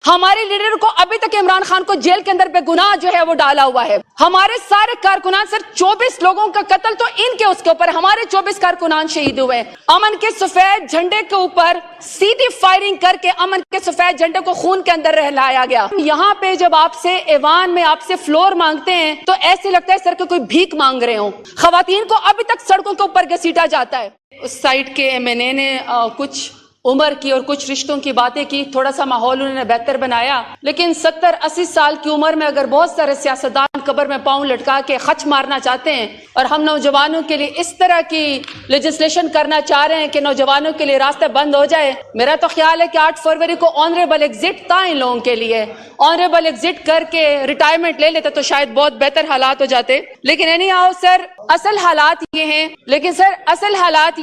ہمارے لیڈر کو ابھی تک عمران خان کو جیل کے اندر بے گناہ جو ہے وہ ڈالا ہوا ہے. ہمارے سارے کارکنان سر 24 لوگوں کا قتل تو ان کے اس کے اوپر, ہمارے 24 کارکنان شہید ہوئے. امن کے سفید جھنڈے کے اوپر سیدھی فائرنگ کر کے امن کے سفید جھنڈے کو خون کے اندر رہلایا گیا. یہاں پہ جب آپ سے ایوان میں آپ سے فلور مانگتے ہیں تو ایسے لگتا ہے سر کہ کوئی بھیک مانگ رہے ہوں. خواتین کو ابھی تک سڑکوں کے اوپر گھسیٹا جاتا ہے. اس سائٹ کے MNA نے کچھ عمر کی اور کچھ رشتوں کی باتیں کی, تھوڑا سا ماحول انہوں نے بہتر بنایا, لیکن 70-80 سال کی عمر میں اگر بہت سارے سیاستدان قبر میں پاؤں لٹکا کے خچ مارنا چاہتے ہیں اور ہم نوجوانوں کے لیے اس طرح کی لیجسلیشن کرنا چاہ رہے ہیں کہ نوجوانوں کے لیے راستے بند ہو جائے, میرا تو خیال ہے کہ 8 فروری کو آنریبل ایگزٹ تھا ان لوگوں کے لیے. آنریبل ایگزٹ کر کے ریٹائرمنٹ لے لیتے تو شاید بہت بہتر حالات ہو جاتے. لیکن اینی ہاؤ سر اصل حالات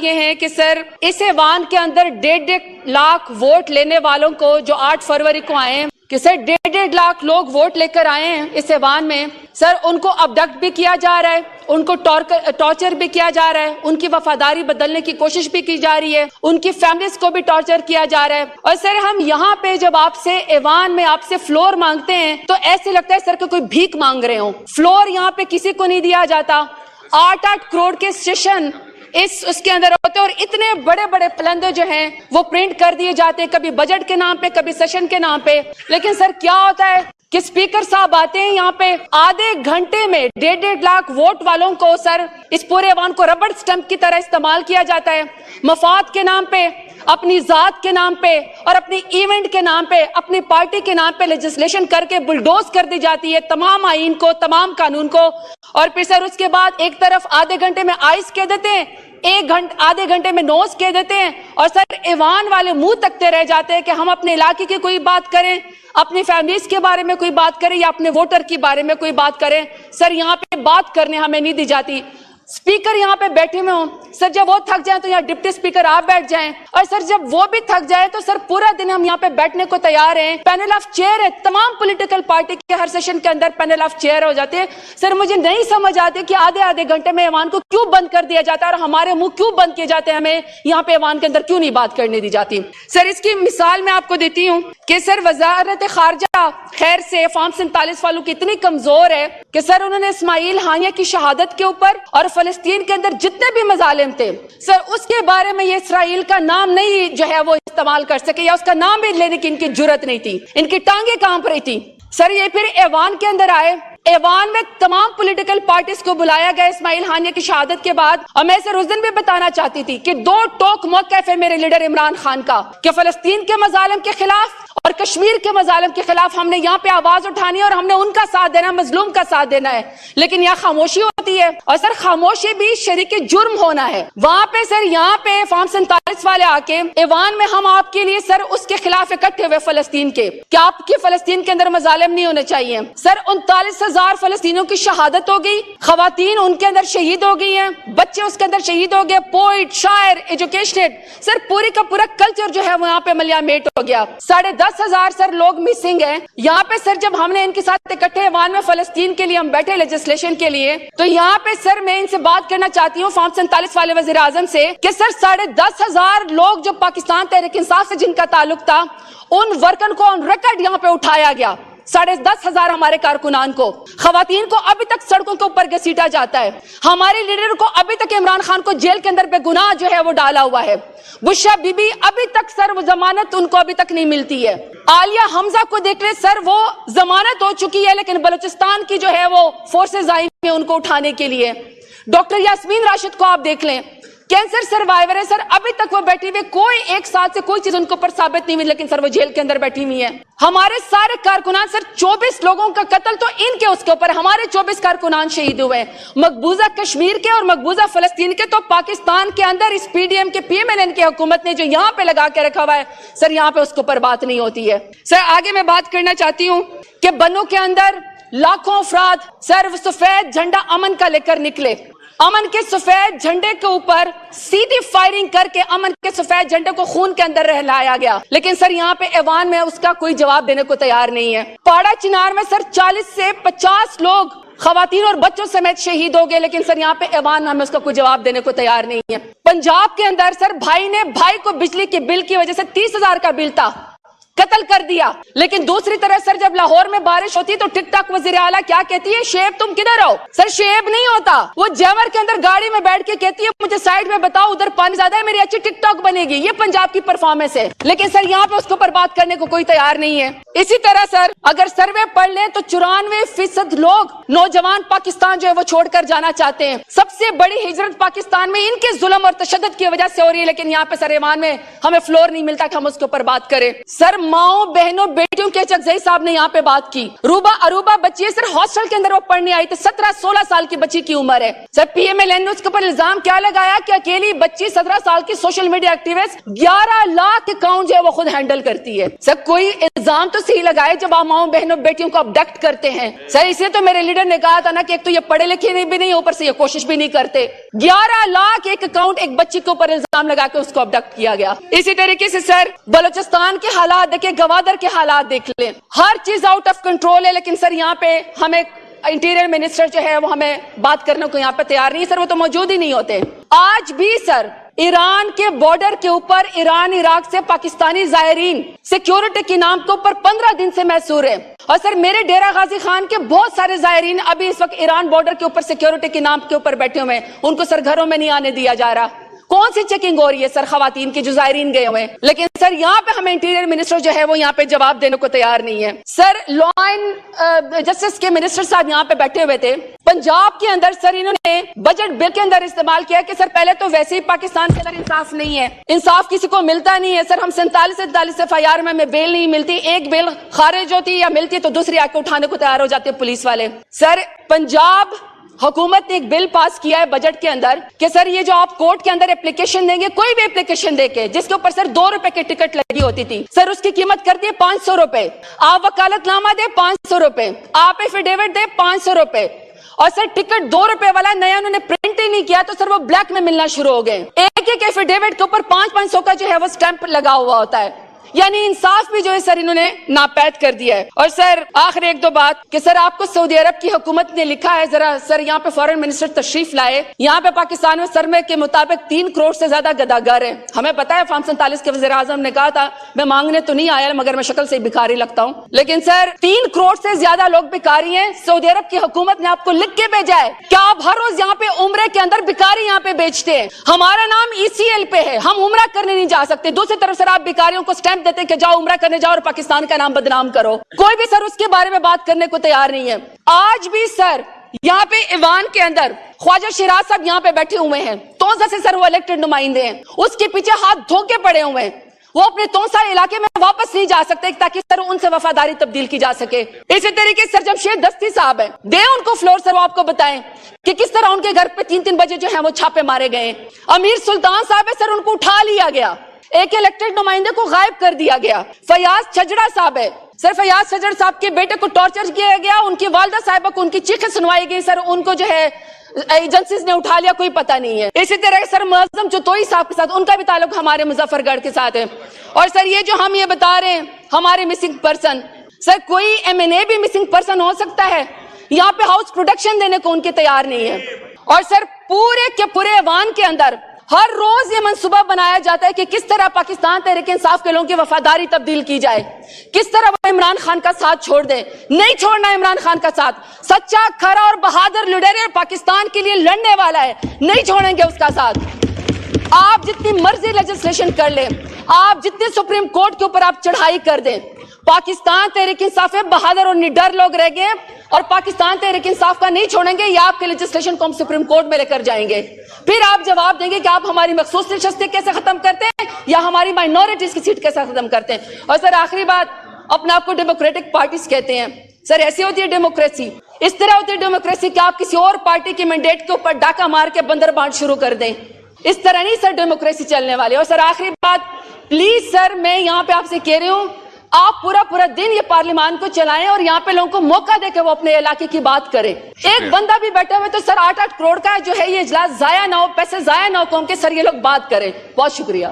یہ ہیں کہ سر اس ایوان کے اندر 1.5 لاکھ ووٹ لینے والوں کو جو 8 فروری کو آئے ہیں کہ سر 1.5 لاکھ لوگ ووٹ لے کر آئے ہیں اس ایوان میں, سر ان کو ابڈکٹ بھی کیا جا رہا ہے, ان کو ٹارچر بھی کیا جا رہا ہے, ان کی وفاداری بدلنے کی کوشش بھی کی جا رہی ہے, ان کی فیملیز کو بھی ٹارچر کیا جا رہا ہے. اور سر ہم یہاں پہ جب آپ سے ایوان میں آپ سے فلور مانگتے ہیں تو ایسے لگتا ہے سر کہ کوئی بھیک مانگ رہے ہوں. فلور یہاں پہ کسی کو نہیں دیا جاتا. 8 کروڑ کے سیشن اس کے اندر ہوتے اور اتنے بڑے بڑے پلندے جو ہیں وہ پرنٹ کر دیے جاتے ہیں, کبھی بجٹ کے نام پہ, کبھی سیشن کے نام پہ. لیکن سر کیا ہوتا ہے کہ اسپیکر صاحب آتے ہیں یہاں پہ, آدھے گھنٹے میں 1.5 لاکھ ووٹ والوں کو سر اس پورے ایوان کو ربڑ سٹمپ کی طرح استعمال کیا جاتا ہے. مفاد کے نام پہ, اپنی ذات کے نام پہ اور اپنی ایونٹ کے نام پہ, اپنی پارٹی کے نام پہ لیجسلیشن کر کے بلڈوز کر دی جاتی ہے تمام آئین کو, تمام قانون کو. اور پھر سر اس کے بعد ایک طرف آدھے گھنٹے میں آئس کہہ دیتے ہیں, آدھے گھنٹے میں نوز کہہ دیتے ہیں, اور سر ایوان والے منہ تکتے رہ جاتے ہیں کہ ہم اپنے علاقے کی کوئی بات کریں, اپنی فیملیز کے بارے میں کوئی بات کریں یا اپنے ووٹر کے بارے میں کوئی بات کریں. سر یہاں پہ بات کرنے ہمیں نہیں دی جاتی. اسپیکر یہاں پہ بیٹھے ہوئے ہوں, سر جب وہ تھک جائیں تو یہاں ڈپٹی اسپیکر آپ بیٹھ جائیں, اور سر جب وہ بھی تھک جائے تو سر پورا دن ہم یہاں پہ بیٹھنے کو تیار ہیں. پینل آف چیئر ہے, تمام پولیٹیکل پارٹی کے ہر سیشن کے اندر پینل آف چیئر ہو جاتے ہیں. سر مجھے نہیں سمجھ آتی کہ آدھے گھنٹے میں ایوان کو کیوں بند کر دیا جاتا ہے اور ہمارے منہ کیوں بند کیے جاتے ہیں, ہمیں یہاں پہ ایوان کے اندر کیوں نہیں بات کرنے دی جاتی. سر اس کی مثال میں آپ کو دیتی ہوں کہ سر وزارت خارجہ خیر سے فارم 47 والوں کی اتنی کمزور ہے کہ سر انہوں نے اسماعیل ہانیہ کی شہادت کے اوپر اور فلسطین کے اندر جتنے بھی مظالم تھے سر اس کے بارے میں یہ اسرائیل کا نام نہیں جو ہے وہ استعمال کر سکے, یا اس کا نام بھی لینے کی ان کی جرت نہیں تھی, ان کی ٹانگیں کانپ رہی تھی. سر یہ پھر ایوان کے اندر آئے, ایوان میں تمام پولیٹیکل پارٹیز کو بلایا گیا اسماعیل ہانیہ کی شہادت کے بعد, اور میں سر اس دن بھی بتانا چاہتی تھی کہ 2 ٹوک موقف ہے میرے لیڈر عمران خان کا کہ فلسطین کے مظالم کے خلاف اور کشمیر کے مظالم کے خلاف ہم نے یہاں پہ آواز اٹھانی ہے اور ہم نے ان کا ساتھ دینا, مظلوم کا ساتھ دینا ہے. لیکن یہاں خاموشی ہوتی ہے, اور سر خاموشی بھی شریک جرم ہونا ہے. وہاں پہ سر یہاں پہ فارم 47 والے آ کے ایوان میں ہم آپ کے لیے سر اس کے خلاف اکٹھے ہوئے فلسطین کے, کہ آپ کی فلسطین کے اندر مظالم نہیں ہونے چاہیے. سر 39,000 فلسطینیوں کی شہادت ہو گئی, خواتین ان کے اندر شہید ہو گئی ہیں, بچے اس کے اندر شہید ہو گئے, پوئٹ, شاعر, ایجوکیشنڈ, سر پوری کا پورا کلچر جو ہے وہ یہاں پہ ملیا میٹ ہو گیا. 10,500 سر لوگ مسنگ ہیں یہاں پہ. سر جب ہم نے ان کے ساتھ اکٹھے ایوان میں فلسطین کے لیے ہم بیٹھے لیجسلیشن کے لیے, تو یہاں پہ سر میں ان سے بات کرنا چاہتی ہوں فارم 47 والے وزیر اعظم سے کہ سر 10,500 لوگ جو پاکستان تحریک انصاف سے جن کا تعلق تھا ان ورکن کو آن ریکارڈ یہاں پہ اٹھایا گیا. 10,500 ہمارے کارکنان کو, خواتین کو ابھی تک سڑکوں کے اوپر گھسیٹا جاتا ہے. ہمارے لیڈر کو ابھی تک عمران خان کو جیل کے اندر بے گناہ جو ہے وہ ڈالا ہوا ہے. بشرا بی بی ابھی تک سر وہ ضمانت ان کو ابھی تک نہیں ملتی ہے. عالیہ حمزہ کو دیکھ لیں سر, وہ ضمانت ہو چکی ہے لیکن بلوچستان کی جو ہے وہ فورسز آئی ہیں ان کو اٹھانے کے لیے. ڈاکٹر یاسمین راشد کو آپ دیکھ لیں, کینسر سروائیور ہے سر, ابھی تک وہ بیٹھی ہوئی, کوئی ایک ساتھ سے کوئی چیز ان کو پر ثابت نہیں ہوئی, لیکن سر وہ جیل کے اندر بیٹھی ہوئی ہے. ہمارے سارے کارکنان سر 24 لوگوں کا قتل تو ان کے اس کے اوپر, ہمارے 24 کارکنان شہید ہوئے. مقبوضہ کشمیر کے اور مقبوضہ فلسطین کے تو پاکستان کے اندر اس PDM کے PMLN کی حکومت نے جو یہاں پہ لگا کے رکھا ہوا ہے سر, یہاں پہ اس کے اوپر بات نہیں ہوتی ہے. سر آگے میں بات کرنا چاہتی ہوں کہ بنو کے اندر لاکھوں افراد سر سفید جھنڈا امن کا لے کر نکلے. امن کے سفید جھنڈے کے اوپر سیدھی فائرنگ کر کے امن کے سفید جھنڈے کو خون کے اندر رہلایا گیا. لیکن سر یہاں پہ ایوان میں اس کا کوئی جواب دینے کو تیار نہیں ہے. پاڑا چنار میں سر 40 سے 50 لوگ خواتین اور بچوں سمیت شہید ہو گئے, لیکن سر یہاں پہ ایوان ہمیں اس کا کوئی جواب دینے کو تیار نہیں ہے. پنجاب کے اندر سر بھائی نے بھائی کو بجلی کے بل کی وجہ سے 30,000 کا بل تھا, قتل کر دیا. لیکن دوسری طرف سر جب لاہور میں بارش ہوتی تو ٹک ٹاک وزیر اعلیٰ کیا کہتی ہے, شعیب تم کدھر ہو؟ سر شعیب نہیں ہوتا, وہ جیور کے اندر گاڑی میں بیٹھ کے کہتی ہے مجھے سائیڈ میں بتاؤ ادھر پانی زیادہ ہے, میری اچھی ٹک ٹاک بنے گی. یہ پنجاب کی پرفارمنس ہے. لیکن سر یہاں پہ اس کے اوپر بات کرنے کو کوئی تیار نہیں ہے. اسی طرح سر اگر سروے پڑھ لیں تو 94% لوگ نوجوان پاکستان جو ہے وہ چھوڑ کر جانا چاہتے ہیں. سب سے بڑی ہجرت پاکستان میں ان کے ظلم اور تشدد کی وجہ سے ہو رہی ہے. لیکن یہاں پہ سر ایوان میں ہمیں فلور نہیں ملتا کہ ہم اس کے اوپر بات کریں. سر ماؤں بہنوں بیٹیوں کے چکزئی صاحب نے یہاں پہ بات کی. اروبا بچی ہے سر, ہاسٹل کے اندر وہ پڑھنے آئی تھی, 17-16 سال کی بچی کی عمر ہے. سر پی ایم ایل این نے اس کے اوپر الزام کیا لگایا کہ اکیلی بچی 17 سال کی social media activist 11 lakh account جو ہے وہ خود ہینڈل کرتی ہے. سر کوئی الزام تو صحیح لگائے جب آپ ماؤں بہنوں بیٹیوں کو ابڈکٹ کرتے ہیں. سر اسے تو میرے لیڈر نے کہا تھا نا کہ ایک تو یہ پڑھے لکھے بھی نہیں, اوپر سے یہ کوشش بھی نہیں کرتے. 11 لاکھ ایک اکاؤنٹ ایک بچی کے اوپر الزام لگا کے اس کو ابڈکٹ کیا گیا. اسی طریقے سے سر بلوچستان کے حالات دیکھیں, گوادر کے حالات دیکھ لیں, ہر چیز آؤٹ آف کنٹرول ہے. لیکن سر یہاں پہ ہمیں انٹیریئر منسٹر جو ہے وہ ہمیں بات کرنے کو یہاں پہ تیار نہیں ہے. سر وہ تو موجود ہی نہیں ہوتے. آج بھی سر ایران کے بارڈر کے اوپر ایران عراق سے پاکستانی زائرین سیکیورٹی کے نام کے اوپر 15 دن سے محصور ہیں. اور سر میرے ڈیرہ غازی خان کے بہت سارے زائرین ابھی اس وقت ایران بارڈر کے اوپر سیکیورٹی کے نام کے اوپر بیٹھے ہوئے ہیں. ان کو سر گھروں میں نہیں آنے دیا جا رہا. کون سی چیکنگ ہو رہی ہے سر خواتین کی جو زائرین گئے ہوئے ہیں؟ لیکن سر یہاں پہ ہمیں انٹیریئر منسٹر جو ہے وہ یہاں پہ جواب دینے کو تیار نہیں ہے. سر لا اینڈ جسٹس کے منسٹر صاحب یہاں پہ بیٹھے ہوئے تھے. پنجاب کے اندر سر انہوں نے بجٹ بل کے اندر استعمال کیا کہ سر پہلے تو ویسے ہی پاکستان کے اندر انصاف نہیں ہے, انصاف کسی کو ملتا نہیں ہے. سر ہم 47 FIR میں ہمیں بیل نہیں ملتی, ایک بیل خارج ہوتی یا ملتی تو دوسری آ کے اٹھانے کو تیار ہو جاتے ہیں پولیس والے. سر پنجاب حکومت نے ایک بل پاس کیا ہے بجٹ کے اندر کہ سر یہ جو آپ کورٹ کے اندر اپلیکیشن دیں گے, کوئی بھی اپلیکیشن دے کے جس کے اوپر سر 2 روپے کی ٹکٹ لگی ہوتی تھی, سر اس کی قیمت کر دی 500 روپے. آپ وکالت نامہ دے 500 روپے, آپ ایفیڈیوٹ دے 500 روپے. اور سر ٹکٹ 2 روپے والا نیا انہوں نے پرنٹ ہی نہیں کیا تو سر وہ بلیک میں ملنا شروع ہو گئے. ایک ایفیڈیوٹ کے اوپر 500 کا جو ہے وہ سٹیمپ لگا ہوا ہوتا ہے. یعنی انصاف بھی جو ہے سر انہوں نے ناپید کر دیا ہے. اور سر آخر ایک دو بات کہ سر آپ کو سعودی عرب کی حکومت نے لکھا ہے, ذرا سر یہاں پہ فارن منسٹر تشریف لائے. یہاں پہ پاکستان میں سرمے کے مطابق 3 کروڑ سے زیادہ گداگر ہیں. ہمیں پتا ہے فارم 47 کے وزیر اعظم نے کہا تھا میں مانگنے تو نہیں آیا مگر میں شکل سے بھکاری لگتا ہوں. لیکن سر 3 کروڑ سے زیادہ لوگ بھکاری ہیں. سعودی عرب کی حکومت نے آپ کو لکھ کے بھیجا ہے کہ آپ ہر روز یہاں پہ عمرے کے اندر بھکاری یہاں پہ بیچتے ہیں. ہمارا نام ECL پہ ہے, ہم عمرہ کرنے نہیں جا سکتے. دوسری طرف سر آپ بھکاریوں کو سٹیمپ دیتے کہ جاؤ عمرہ کرنے جاؤ اور پاکستان کا نام بدنام کرو. کوئی بھی سر اس کے بارے میں بات کرنے کو تیار نہیں ہے. آج بھی سر یہاں پہ ایوان کے اندر خواجہ شیراز صاحب یہاں پہ بیٹھے ہوئے ہیں. تونسا سے سر وہ الیکٹڈ نمائندے ہیں, اس کے پیچھے ہاتھ دھو کے پڑے ہوئے ہیں. وہ اپنے تونسا علاقے میں واپس نہیں جا سکتے تاکہ سر ان سے وفاداری تبدیل کی جا سکے. اسی طریقے سے سر جمشید دستی صاحب ہیں, دے ان کو فلور سر, وہ آپ کو بتائیں کہ کس طرح ان کے گھر پہ 3 بجے جو ہیں وہ چھاپے مارے گئے. امیر سلطان صاحب ہے سر, ان کو اٹھا لیا گیا, ایک الیکٹڈ نمائندے کو غائب کر دیا گیا. فیاض چھجڑا صاحب ہے سر, فیاض چھجڑ صاحب کے بیٹے کو ٹارچر کیا گیا, ان کی والدہ صاحبہ کو ان کی چیخیں سنوائی گئی سر, ان کو جو ہے ایجنسیز نے اٹھا لیا, کوئی پتہ نہیں ہے. اسی طرح سر معظم چتوئی صاحب کے ساتھ ان کا بھی تعلق ہمارے مظفر گڑھ کے ساتھ ہے. اور سر یہ جو ہم یہ بتا رہے ہیں ہمارے مسنگ پرسن, سر کوئی MNA بھی مسنگ پرسن ہو سکتا ہے, یہاں پہ ہاؤس پروٹیکشن دینے کو ان کے تیار نہیں ہے. اور سر پورے کے پورے ایوان کے اندر ہر روز یہ منصوبہ بنایا جاتا ہے کہ کس طرح پاکستان تحریک انصاف کے لوگوں کی وفاداری تبدیل کی جائے, کس طرح وہ عمران خان کا ساتھ چھوڑ دیں. نہیں چھوڑنا عمران خان کا ساتھ, سچا کھرا اور بہادر لیڈر ہے, پاکستان کے لیے لڑنے والا ہے, نہیں چھوڑیں گے اس کا ساتھ. آپ جتنی مرضی لیجسلیشن کر لیں, آپ جتنے سپریم کورٹ کے اوپر آپ چڑھائی کر دیں, پاکستان تحریک انصاف ہے بہادر اور نڈر لوگ رہ گئے اور پاکستان تحریک انصاف کا نہیں چھوڑیں گے. یا آپ کے لیجسلیشن کو ہم سپریم کورٹ میں لے کر جائیں گے, پھر آپ جواب دیں گے کہ آپ ہماری مخصوص نشستیں کیسے ختم کرتے ہیں یا ہماری مائنورٹیز کی سیٹ کیسے ختم کرتے ہیں. اور سر آخری بات, اپنے آپ کو ڈیموکریٹک پارٹیز کہتے ہیں. سر ایسی ہوتی ہے ڈیموکریسی, اس طرح ہوتی ہے ڈیموکریسی کہ آپ کسی اور پارٹی کے مینڈیٹ کے اوپر ڈاکہ مار کے بندر بانٹ شروع کر دیں. اس طرح نہیں سر ڈیموکریسی چلنے والی. اور سر آخری بات, پلیز سر میں یہاں پہ آپ سے کہہ رہی ہوں, آپ پورا دن یہ پارلیمان کو چلائیں اور یہاں پہ لوگوں کو موقع دے کہ وہ اپنے علاقے کی بات کریں. ایک بندہ بھی بیٹھا ہوئے تو سر 8-8 کروڑ کا جو ہے یہ اجلاس ضائع نہ ہو, پیسے ضائع نہ ہو, قوم کے سر یہ لوگ بات کریں. بہت شکریہ.